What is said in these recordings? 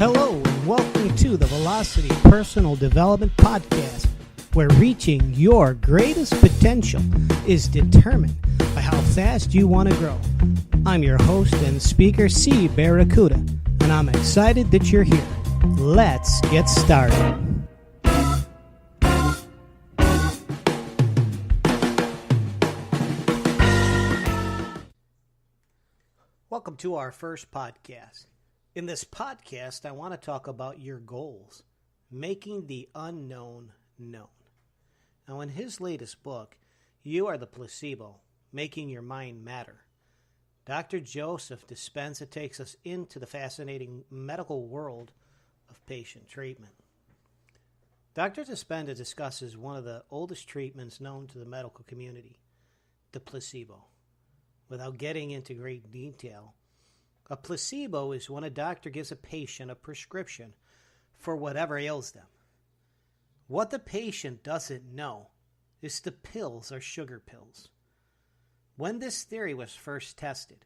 Hello and welcome to the Velocity Personal Development Podcast, where reaching your greatest potential is determined by how fast you want to grow. I'm your host and speaker, C. Barracuda, and I'm excited that you're here. Let's get started. Welcome to our first podcast. In this podcast, I want to talk about your goals, making the unknown known. Now, in his latest book, You Are the Placebo, Making Your Mind Matter, Dr. Joseph Dispenza takes us into the fascinating medical world of patient treatment. Dr. Dispenza discusses one of the oldest treatments known to the medical community, the placebo. Without getting into great detail, a placebo is when a doctor gives a patient a prescription for whatever ails them. What the patient doesn't know is the pills are sugar pills. When this theory was first tested,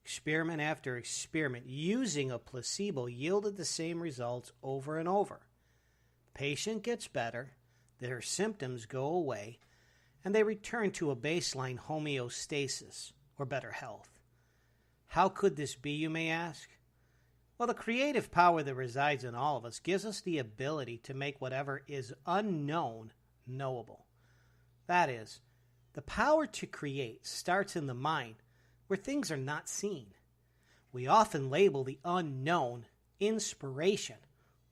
experiment after experiment using a placebo yielded the same results over and over. The patient gets better, their symptoms go away, and they return to a baseline homeostasis, or better health. How could this be, you may ask? Well, the creative power that resides in all of us gives us the ability to make whatever is unknown knowable. That is, the power to create starts in the mind where things are not seen. We often label the unknown inspiration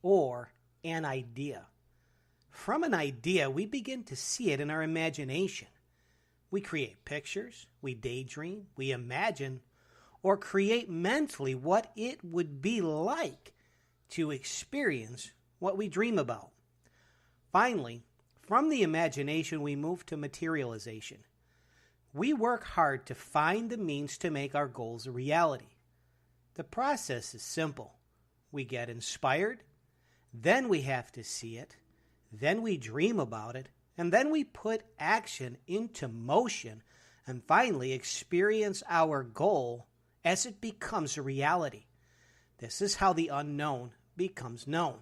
or an idea. From an idea, we begin to see it in our imagination. We create pictures, we daydream, we imagine, or create mentally what it would be like to experience what we dream about. Finally, from the imagination, we move to materialization. We work hard to find the means to make our goals a reality. The process is simple. We get inspired, then we have to see it, then we dream about it, and then we put action into motion and finally experience our goal as it becomes a reality. This is how the unknown becomes known.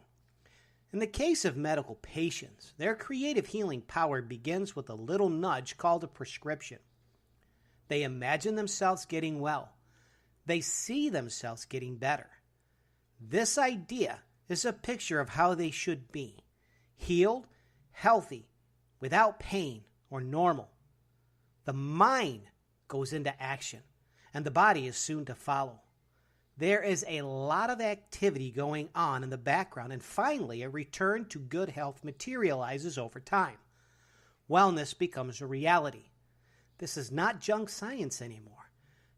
In the case of medical patients, their creative healing power begins with a little nudge called a prescription. They imagine themselves getting well. They see themselves getting better. This idea is a picture of how they should be: healed, healthy, without pain, or normal. The mind goes into action, and the body is soon to follow. There is a lot of activity going on in the background, and finally a return to good health materializes over time. Wellness becomes a reality. This is not junk science anymore.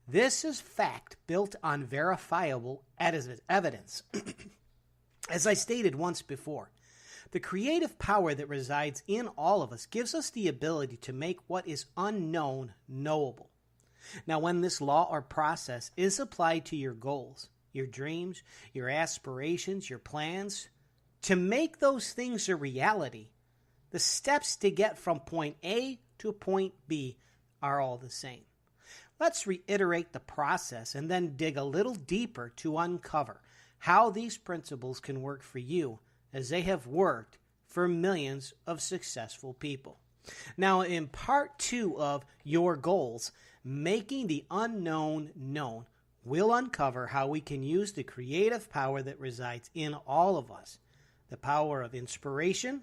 This is fact built on verifiable evidence. As I stated once before, the creative power that resides in all of us gives us the ability to make what is unknown knowable. Now, when this law or process is applied to your goals, your dreams, your aspirations, your plans, to make those things a reality, the steps to get from point A to point B are all the same. Let's reiterate the process and then dig a little deeper to uncover how these principles can work for you, as they have worked for millions of successful people. Now, in part 2 of Your Goals, Making the Unknown Known, we'll uncover how we can use the creative power that resides in all of us, the power of inspiration,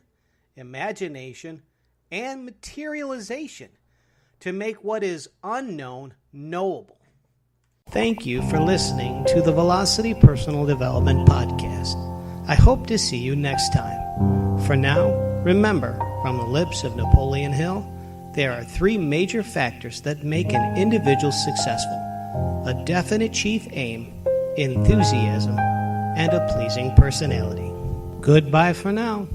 imagination, and materialization, to make what is unknown knowable. Thank you for listening to the Velocity Personal Development Podcast. I hope to see you next time. For now, remember, from the lips of Napoleon Hill, there are 3 major factors that make an individual successful: a definite chief aim, enthusiasm, and a pleasing personality. Goodbye for now.